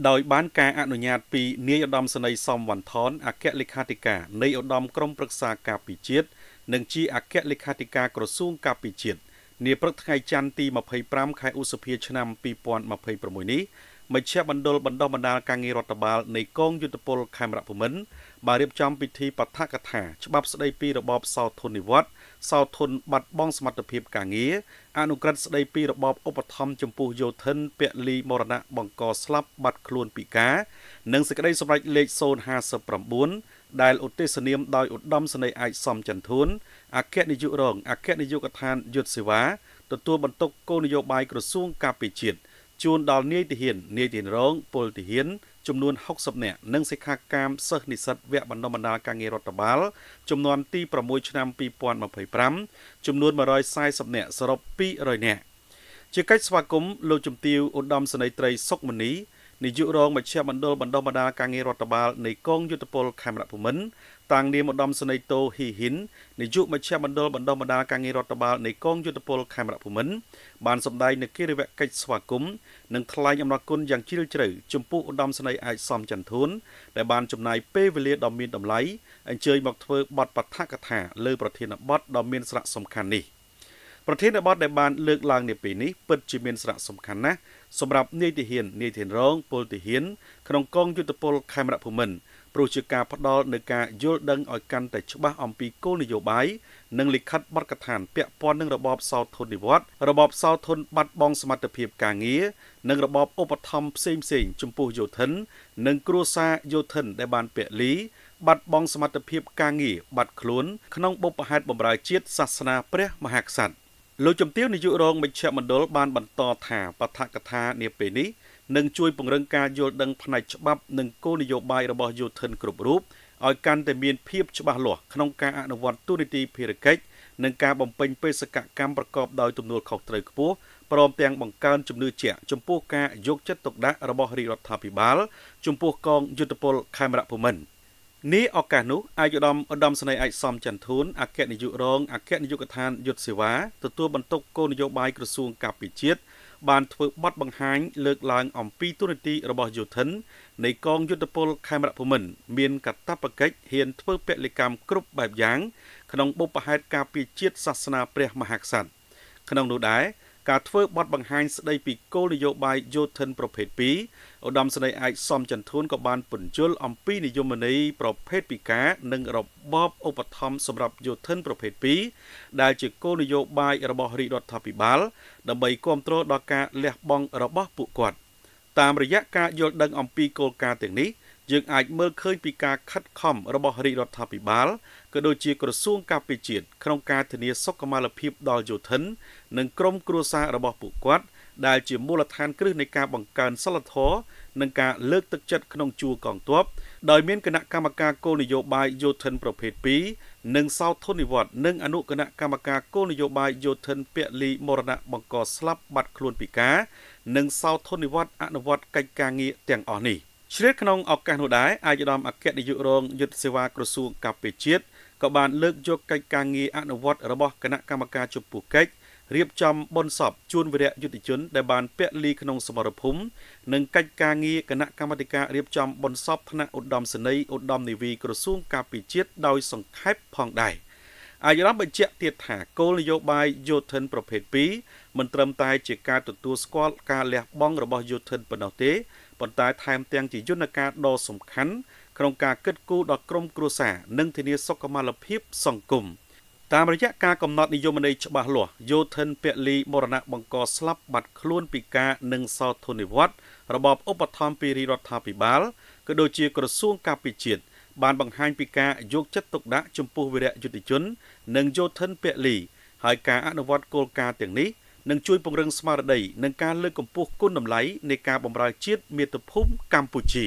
ដោយបានការអនុញ្ញាតពីនាយឧត្តមសេនីយ៍សំវណ្ណថនអគ្គលេខាធិការនៃឧត្តមក្រុមប្រឹក្សាការពារជាតិនិងជាអគ្គលេខាធិការក្រសួងការពារជាតិនាព្រឹកថ្ងៃច័ន្ទទី25ខែឧសភាឆ្នាំ2026នេះមជ្ឈមណ្ឌលបណ្ដុះបណ្ដាលការងាររដ្ឋបាលនៃកងយុទ្ធពលខេមរភូមិន្ទបានរៀបចំពិធីបឋកថាច្បាប់ស្ដីពីរបបសោធននិវត្តន៍សោធនបាត់បង់សមត្ថភាពការងារអនុក្រឹត្យស្ដីពីរបបឧបត្ថម្ភចំពោះយោធិនពលីមរណៈបង្កស្លាប់បាត់ខ្លួនពិការនិងសេចក្តីសម្រេចលេខ059ដែលឧទ្ទិសនាមដោយឧត្តមសេនីយ៍ឯកសំចន្ទធួនអគ្គនាយករងអគ្គនាយកដ្ឋានយុទ្ធសេវាទទួលបន្ទុកគោលនយោបាយក្រសួងការពារជាតិជួនដល់នាយទាហាននាយទាហានរងពលទាហានចំនួន60នាក់និងសិក្ខាកាមសិស្សនិស្សិតវគ្គបណ្ដុះបណ្ដាលការងាររដ្ឋបាលចំនួនទី6ឆ្នាំ2025ចំនួន140នាក់សរុប200នាក់ជាកិច្ចស្វាគមន៍លោកជំទាវឧត្តមសេនីយ៍ត្រីសុកមនីនាយករងមជ្ឈមណ្ឌលបណ្ដុះបណ្ដាលការងាររដ្ឋបាលនៃកងយុទ្ធពលខេមរភូមិន្ទតាំងនាមឧត្តមសេនីយ៍តូហ៊ីហ៊ីននាយកមជ្ឈមណ្ឌលបណ្ដុះបណ្ដាលការងាររដ្ឋបាលនៃកងយុទ្ធពលខេមរភូមិន្ទបានសម្ដែងនូវកិរិយាកិច្ចស្វាគមន៍និងថ្លែងអំណរគុណយ៉ាងជ្រាលជ្រៅចំពោះឧត្តមសេនីយ៍ឯកសំចន្ទធួនដែលបានចំណាយពេលវេលាដ៏មានតម្លៃអញ្ជើញមកធ្វើបទបឋកថាលើប្រធានបទដ៏មានសារៈសំខាន់នេះប្រធានបទដែលបានលើកឡើងនាពេលនេះពិតជាមានសារៈសំខាន់ណាស់សម្រាប់នាយទាហាននាយទាហានរងពលទាហានក្នុងកងយុទ្ធពលខេមរភូមិន្ទព្រោះជាការផ្ដល់នូវការយល់ដឹងឲ្យកាន់តែច្បាស់អំពីគោលនយោបាយនិងលិខិតបទកថាពាក់ព័ន្ធនឹងរបបសោធននិវត្តន៍របបសោធនបាត់បង់សមត្ថភាពការងារនិងរបបឧបត្ថម្ភផ្សេងៗចំពោះយោធិននិងគ្រួសារយោធិនដែលបានពលីបាត់បង់សមត្ថភាពការងារបាត់ខ្លួនក្នុងបុព្វហេតុបម្រើជាតិសាសនាព្រះមហាក្សត្រលោកជំទាវនាយករងមជ្ឈមណ្ឌលបានបន្តថាបឋកថានាពេលនេះនឹងជួយពង្រឹងការយល់ដឹងផ្នែកច្បាប់និងគោលនយោបាយរបស់យោធិនគ្រប់រូបឲ្យកាន់តែមានភាពច្បាស់លាស់ក្នុងការអនុវត្តទូនីតិភារកិច្ចនិងការបំពេញបេសកកម្មប្រកបដោយទំនួលខុសត្រូវខ្ពស់ព្រមទាំងបង្កើនជំនឿជាក់ចំពោះការយកចិត្តទុកដាក់របស់រាជរដ្ឋាភិបាលចំពោះកងយុទ្ធពលខេមរភូមិន្ទនេះឱកាសនោះឯកឧត្តមសេនីយ៍ឯកសំចន្ទធួនអគ្គនាយករងអគ្គនាយកដ្ឋានយុទ្ធសេវាទទួលបន្ទុកគោលនយោបាយក្រសួងការពារជាតិបានធ្វើបទបង្ហាញលើកឡើងអំពីទូនីតិរបស់យោធិននៃកងយុទ្ធពលខេមរភូមិន្ទមានកាតព្វកិច្ចហ៊ានធ្វើពលិកម្មគ្រប់បែបយ៉ាងក្នុងបុព្វហេតុការពារជាតិសាសនាព្រះមហាក្សត្រក្នុងនោះដែរការធ្វើបទបង្ហាញស្ដីពីគោលនយោបាយយោធិនប្រភេទ2ឧត្តមសេនីយ៍ឯកសំចន្ទធួនក៏បានពន្យល់អំពីនិយមន័យប្រភេទពិការនិងរបបឧបត្ថម្ភសម្រាប់យោធិនប្រភេទ2ដែលជាគោលនយោបាយរបស់រាជរដ្ឋាភិបាលដើម្បីគ្រប់គ្រងដល់ការលះបង់របស់ពួកគាត់តាមរយៈការយល់ដឹងអំពីគោលការណ៍ទាំងនេះយើងអាចមើលឃើញពីការខិតខំរបស់រាជរដ្ឋាភិបាលក៏ដូចជាក្រសួងការពារជាតិក្នុងការធានាសុខុមាលភាពដល់យោធិននិងក្រុមគ្រួសាររបស់ពួកគាត់ដែលជាមូលដ្ឋានគ្រឹះនៃការបង្កើនសីលធម៌និងការលើកទឹកចិត្តក្នុងជួរកងទ័ពដោយមានគណៈកម្មការគោលនយោបាយយោធិនប្រភេទ2និងសោធននិវត្តន៍និងអនុគណៈកម្មការគោលនយោបាយយោធិនពលីមរណៈបង្កស្លាប់បាត់ខ្លួនពិការនិងសោធននិវត្តន៍អនុវត្តកិច្ចការងារទាំងអស់នេះជ្រាបក្នុងឱកាសនោះដែរឯកឧត្តមអគ្គនាយករងយុទ្ធសេវាក្រសួងការពារជាតិក៏បានលើកយកកិច្ចការងារអនុវត្តរបស់គណៈកម្មការចំពោះកិច្ចរៀបចំបុណ្យសពជូនវីរៈយុទ្ធជនដែលបានពលីក្នុងសមរភូមិនិងកិច្ចការងារគណៈកម្មាធិការរៀបចំបុណ្យសពថ្នាក់ឧត្តមសេនីយ៍ឧត្តមនាវីក្រសួងការពារជាតិដោយសង្ខេបផងដែរអាយរដ្ឋបញ្ជាក់ទៀតថាគោលនយោបាយយោធិនប្រភេទ2មិនត្រឹមតែជាការទទួលស្គាល់ការលះបង់របស់យោធិនប៉ុណ្ណោះទេប៉ុន្តែថែមទាំងជាយន្តការដ៏សំខាន់ក្នុងការគិតគូរដល់ក្រុមគ្រួសារនិងធានាសុខុមាលភាពសង្គមតាមរយៈការកំណត់និយមន័យច្បាស់លាស់យោធិនពលីមរណៈបង្កស្លាប់បាត់ខ្លួនពិការនិងសោធននិវត្តន៍របបឧបត្ថម្ភពីរាជរដ្ឋាភិបាលក៏ដូចជាក្រសួងការពារជាតិបានបង្ហាញពីការយកចិត្តទុកដាក់ចំពោះវីរៈយុទ្ធជននិងយោធិនពលីហើយការអនុវត្តគោលការណ៍ទាំងនេះនឹងជួយពង្រឹងស្មារតីនិងការលើកកម្ពស់គុណតម្លៃនៃការបម្រើជាតិមាតុភូមិកម្ពុជា